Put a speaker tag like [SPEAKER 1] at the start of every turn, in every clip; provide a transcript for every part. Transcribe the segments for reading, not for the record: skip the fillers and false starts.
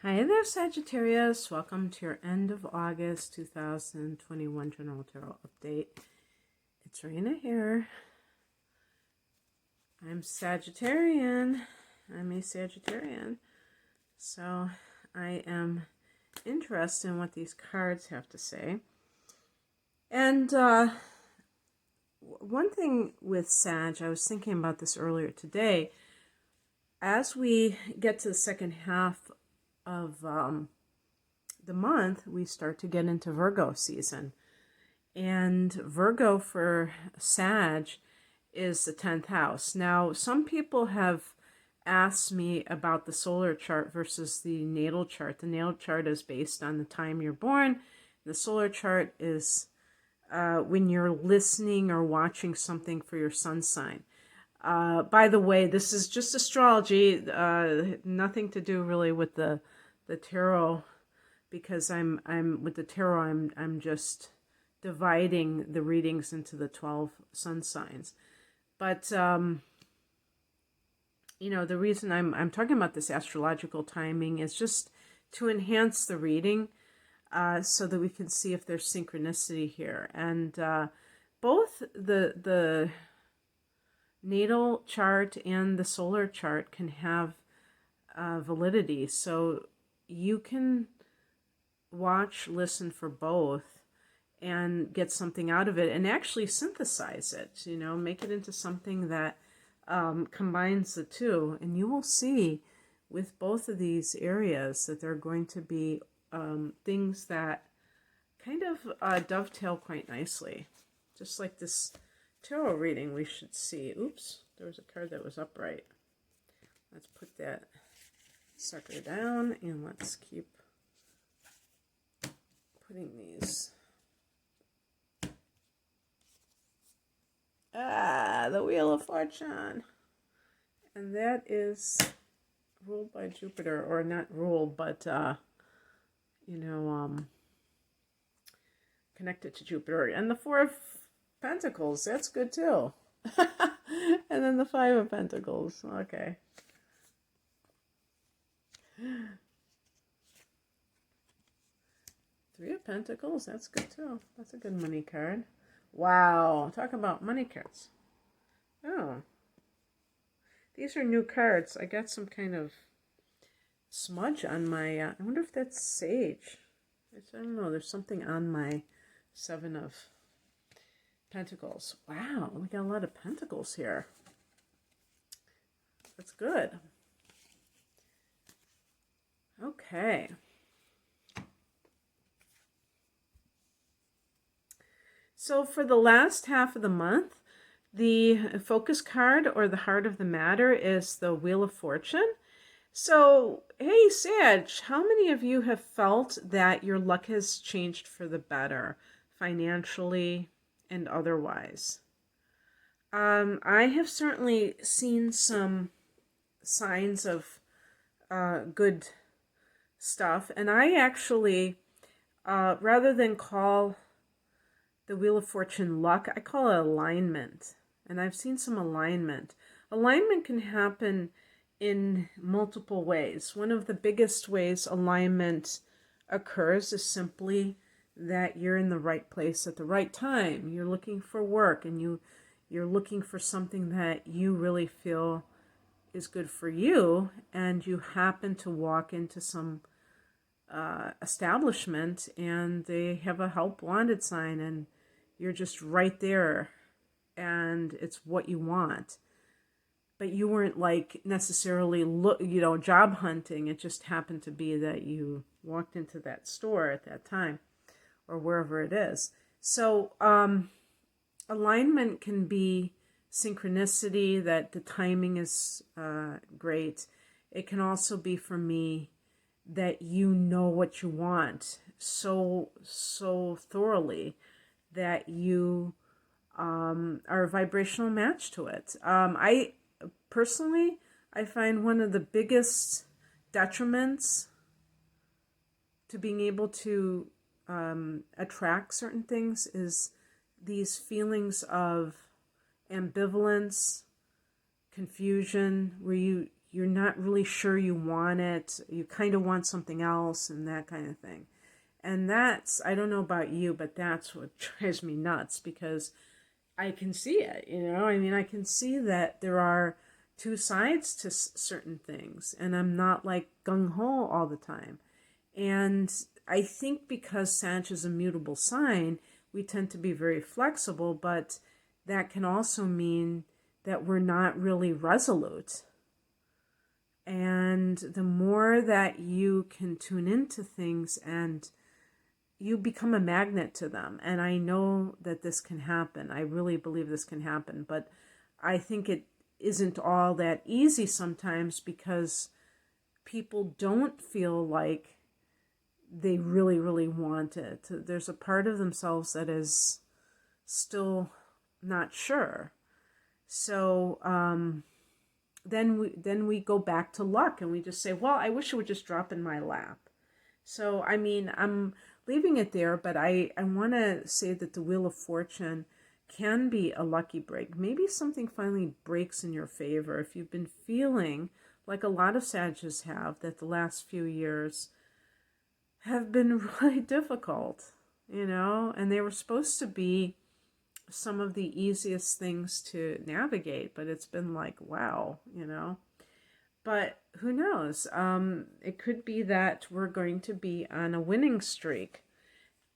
[SPEAKER 1] Hi there, Sagittarius. Welcome to your end of August 2021 General Tarot Update. It's Rena here. I'm Sagittarian. I'm a Sagittarian. So I am interested in what these cards have to say. And one thing with Sag, I was thinking about this earlier today. As we get to the second half of the month, we start to get into Virgo season. And Virgo for Sag is the 10th house. Now, some people have asked me about the solar chart versus the natal chart. The natal chart is based on the time you're born. The solar chart is when you're listening or watching something for your sun sign. By the way, this is just astrology, nothing to do really with the tarot, because I'm with the tarot, I'm just dividing the readings into the 12 sun signs. But you know, the reason I'm talking about this astrological timing is just to enhance the reading, so that we can see if there's synchronicity here. And both the natal chart and the solar chart can have validity. So you can watch, listen for both and get something out of it and actually synthesize it, you know, make it into something that combines the two. And you will see with both of these areas that there are going to be things that kind of dovetail quite nicely. Just like this tarot reading we should see. Oops, there was a card that was upright. Let's put that sucker down and let's keep putting these. The Wheel of Fortune. And that is ruled by Jupiter, or not ruled, but you know, connected to Jupiter. And the Four of Pentacles, that's good too. And then the Five of Pentacles. Okay. Three of Pentacles, that's good too. That's a good money card. Wow, talk about money cards. Oh. These are new cards. I got some kind of smudge on my, I wonder if that's sage. I don't know, there's something on my Seven of Pentacles. Wow, we got a lot of pentacles here. That's good. Okay. So for the last half of the month, the focus card, or the heart of the matter, is the Wheel of Fortune. So, hey, Sag, how many of you have felt that your luck has changed for the better, financially and otherwise? I have certainly seen some signs of good stuff, and I actually, rather than call the Wheel of Fortune luck, I call it alignment. And I've seen some alignment. Alignment can happen in multiple ways. One of the biggest ways alignment occurs is simply that you're in the right place at the right time. You're looking for work, and you're looking for something that you really feel is good for you, and you happen to walk into some establishment and they have a help wanted sign, and you're just right there and it's what you want. But you weren't like necessarily job hunting. It just happened to be that you walked into that store at that time, or wherever it is. So alignment can be synchronicity, that the timing is great. It can also be, for me, that you know what you want so thoroughly that you are a vibrational match to it. I personally, I find one of the biggest detriments to being able to attract certain things is these feelings of ambivalence, confusion, where you're not really sure you want it. You kind of want something else and that kind of thing. And that's, I don't know about you, but that's what drives me nuts, because I can see it, I mean, I can see that there are two sides to certain things, and I'm not like gung-ho all the time. And I think because Sag is a mutable sign, we tend to be very flexible, but that can also mean that we're not really resolute. And the more that you can tune into things, and you become a magnet to them. And I know that this can happen. I really believe this can happen, but I think it isn't all that easy sometimes, because people don't feel like they really, really want it. There's a part of themselves that is still not sure. So then we go back to luck, and we just say, well, I wish it would just drop in my lap. So, I mean, I'm leaving it there, but I want to say that the Wheel of Fortune can be a lucky break. Maybe something finally breaks in your favor. If you've been feeling like a lot of Sagittarius have, that the last few years have been really difficult, and they were supposed to be some of the easiest things to navigate, but it's been like, wow, But who knows? It could be that we're going to be on a winning streak.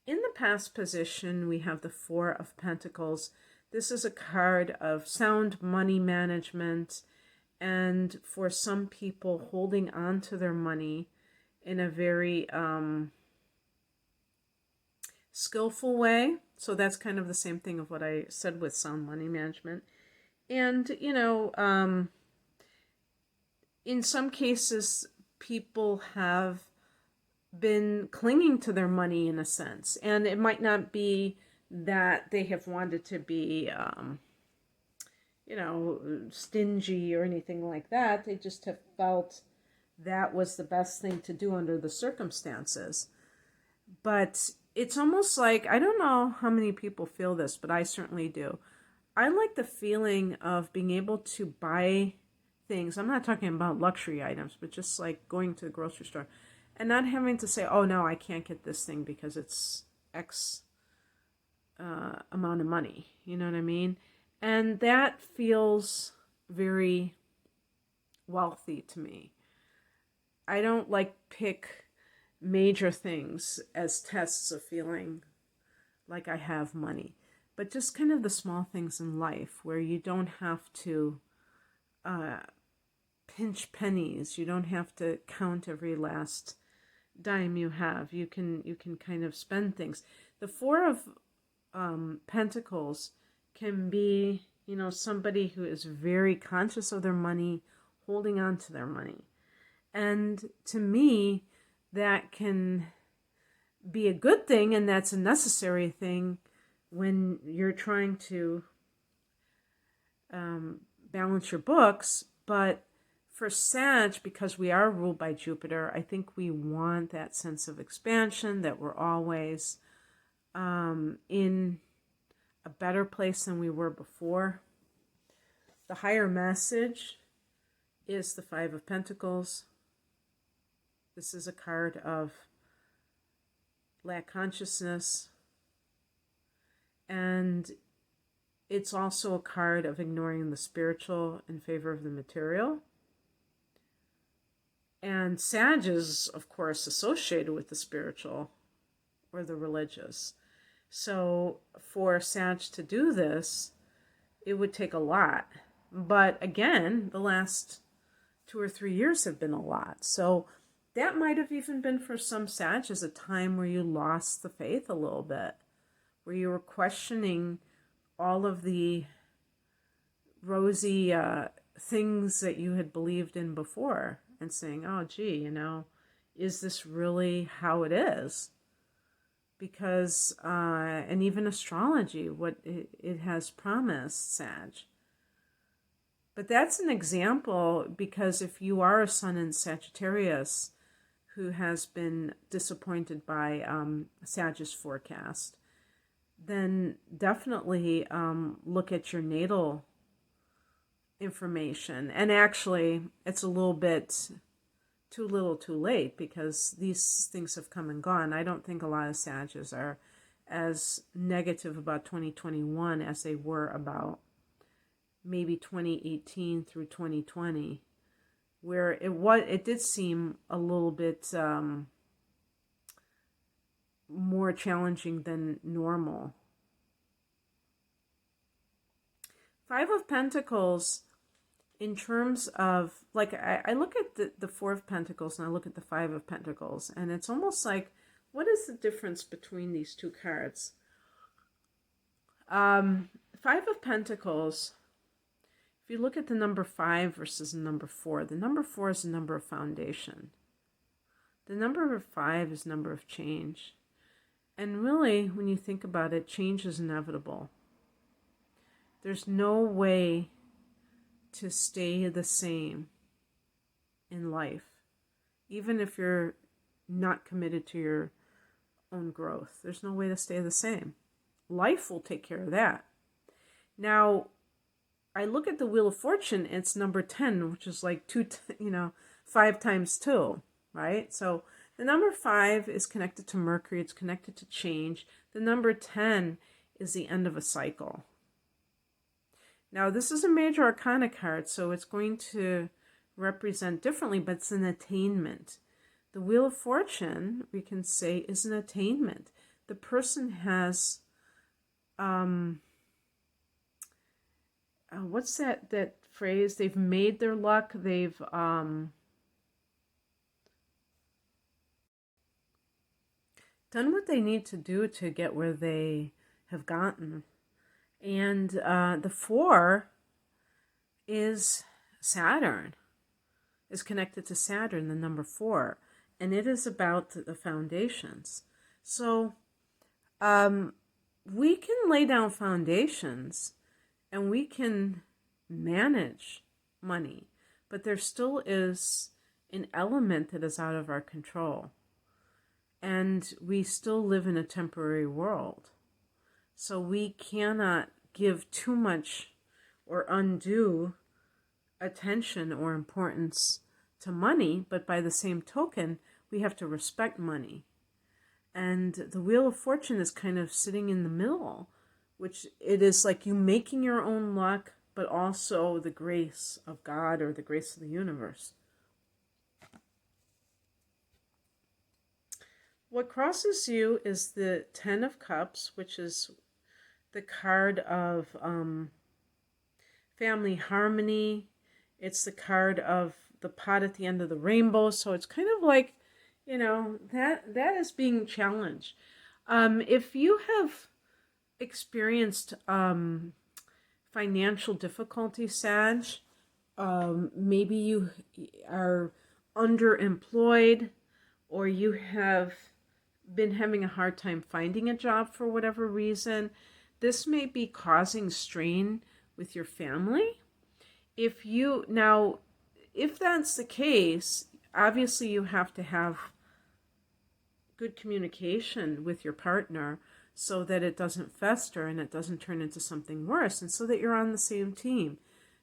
[SPEAKER 1] In the past position, we have the Four of Pentacles. This is a card of sound money management, and for some people, holding on to their money in a very skillful way. So that's kind of the same thing of what I said with sound money management. And, in some cases, people have been clinging to their money in a sense. And it might not be that they have wanted to be, stingy or anything like that. They just have felt that was the best thing to do under the circumstances. But it's almost like, I don't know how many people feel this, but I certainly do. I like the feeling of being able to buy things. I'm not talking about luxury items, but just like going to the grocery store and not having to say, oh no, I can't get this thing because it's X amount of money. You know what I mean? And that feels very wealthy to me. I don't like pick major things as tests of feeling like I have money, but just kind of the small things in life where you don't have to pinch pennies. You don't have to count every last dime you have. You can kind of spend things. The Four of Pentacles can be, somebody who is very conscious of their money, holding on to their money. And to me, that can be a good thing, and that's a necessary thing when you're trying to balance your books. But for Sag, because we are ruled by Jupiter, I think we want that sense of expansion, that we're always in a better place than we were before. The higher message is the Five of Pentacles. This is a card of lack consciousness, and it's also a card of ignoring the spiritual in favor of the material. And Sag is, of course, associated with the spiritual or the religious. So for Sag to do this, it would take a lot. But again, the last 2 or 3 years have been a lot. So that might have even been for some Sag as a time where you lost the faith a little bit, where you were questioning all of the rosy things that you had believed in before and saying, oh, gee, is this really how it is? Because, and even astrology, what it has promised, Sag. But that's an example, because if you are a sun in Sagittarius who has been disappointed by Sag's forecast, then definitely look at your natal information. And actually, it's a little bit too little too late, because these things have come and gone. I don't think a lot of Sagittarius are as negative about 2021 as they were about maybe 2018 through 2020, where it did seem a little bit more challenging than normal. Five of Pentacles, in terms of, like, I look at the Four of Pentacles and I look at the Five of Pentacles, and it's almost like, what is the difference between these two cards? Five of Pentacles, if you look at the number 5 versus the number 4, the number 4 is the number of foundation. The number 5 is number of change. And really, when you think about it, change is inevitable. There's no way to stay the same in life, even if you're not committed to your own growth. There's no way to stay the same. Life will take care of that. Now, I look at the Wheel of Fortune, it's number 10, which is like 5 times 2, right? So the number 5 is connected to Mercury, it's connected to change. The number 10 is the end of a cycle. Now, this is a major arcana card, so it's going to represent differently, but it's an attainment. The Wheel of Fortune, we can say, is an attainment. The person has, what's that phrase? They've made their luck. They've, done what they need to do to get where they have gotten. And the 4 is Saturn, is connected to Saturn, the number 4. And it is about the foundations. So we can lay down foundations and we can manage money, but there still is an element that is out of our control. And we still live in a temporary world. So we cannot give too much or undue attention or importance to money, but by the same token, we have to respect money. And the Wheel of Fortune is kind of sitting in the middle, which it is like you making your own luck, but also the grace of God or the grace of the universe. What crosses you is the 10 of Cups, which is the card of family harmony. It's the card of the pot at the end of the rainbow. So it's kind of like, that is being challenged. If you have experienced financial difficulty, Sag, maybe you are underemployed, or you have been having a hard time finding a job for whatever reason, this may be causing strain with your family. If that's the case, obviously you have to have good communication with your partner so that it doesn't fester and it doesn't turn into something worse, and so that you're on the same team,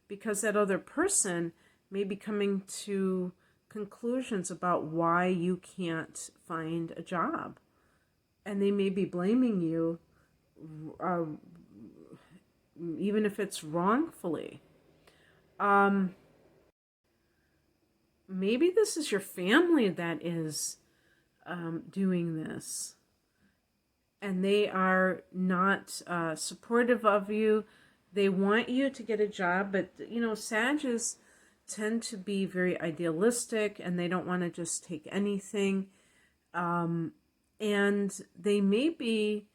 [SPEAKER 1] because that other person may be coming to conclusions about why you can't find a job, and they may be blaming you, even if it's wrongfully. Maybe this is your family that is doing this, and they are not supportive of you. They want you to get a job, but Sages tend to be very idealistic, and they don't want to just take anything. And they may be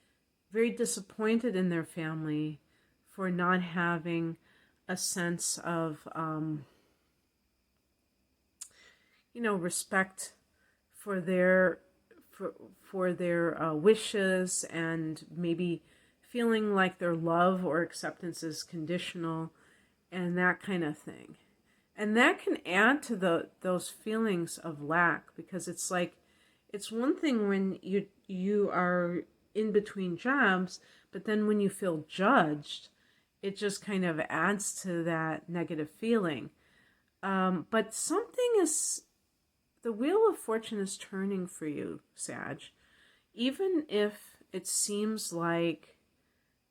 [SPEAKER 1] very disappointed in their family for not having a sense of, respect for their wishes, and maybe feeling like their love or acceptance is conditional, and that kind of thing. And that can add to those feelings of lack, because it's like, it's one thing when you are in between jobs, but then when you feel judged it just kind of adds to that negative feeling. But the Wheel of Fortune is turning for you, Sag. Even if it seems like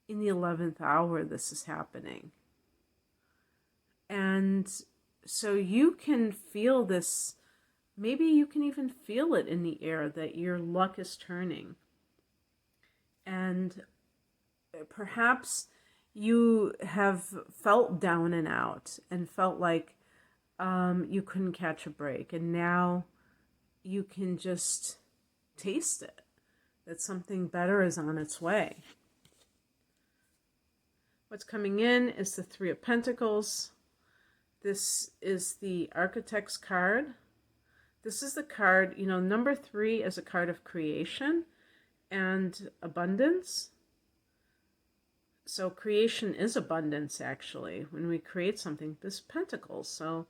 [SPEAKER 1] in the 11th hour this is happening. And so you can feel this, maybe you can even feel it in the air that your luck is turning. And perhaps you have felt down and out and felt like you couldn't catch a break. And now you can just taste it, that something better is on its way. What's coming in is the Three of Pentacles. This is the Architect's card. This is the card, number 3 is a card of creation and abundance. So creation is abundance, actually. When we create something, this Pentacles. So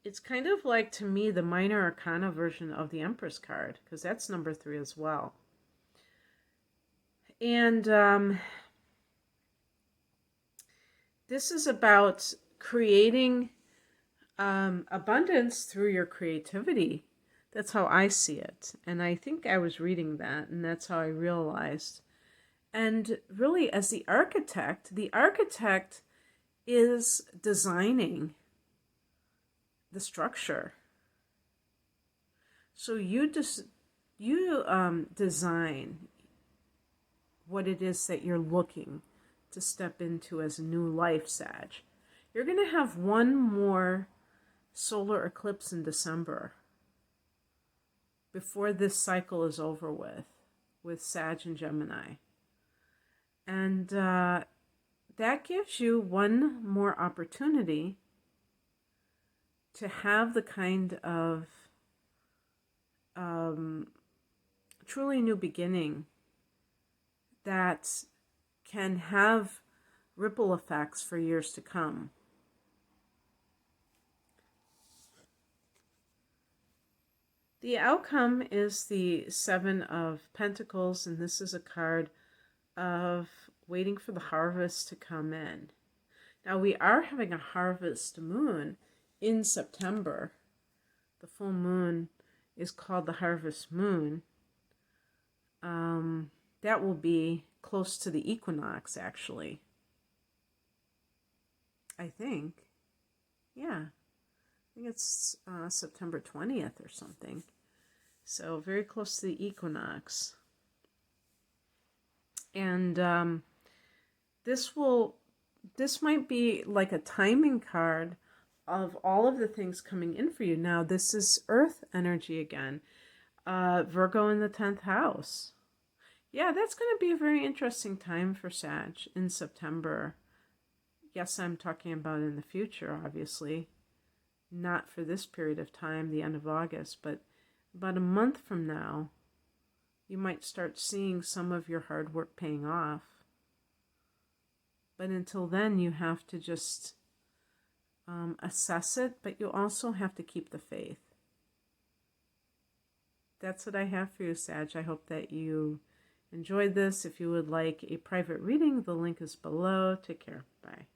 [SPEAKER 1] it's kind of like, to me, the minor arcana version of the Empress card, because that's number 3 as well. And this is about creating abundance through your creativity. That's how I see it. And I think I was reading that, and that's how I realized. And really, as the architect is designing the structure. So you design what it is that you're looking to step into as a new life, Sag. You're going to have one more solar eclipse in December before this cycle is over with Sag and Gemini. And that gives you one more opportunity to have the kind of truly new beginning that can have ripple effects for years to come. The outcome is the Seven of Pentacles, and this is a card of waiting for the harvest to come in. Now, we are having a harvest moon in September. The full moon is called the harvest moon. That will be close to the equinox, actually. I think. Yeah. I think it's September 20th or something. So very close to the equinox. And this might be like a timing card of all of the things coming in for you. Now, this is Earth energy again. Virgo in the 10th house. Yeah, that's going to be a very interesting time for Sag in September. Yes, I'm talking about in the future, obviously. Not for this period of time, the end of August, but about a month from now, you might start seeing some of your hard work paying off. But until then, you have to just assess it, but you also have to keep the faith. That's what I have for you, Sag. I hope that you enjoyed this. If you would like a private reading, the link is below. Take care. Bye.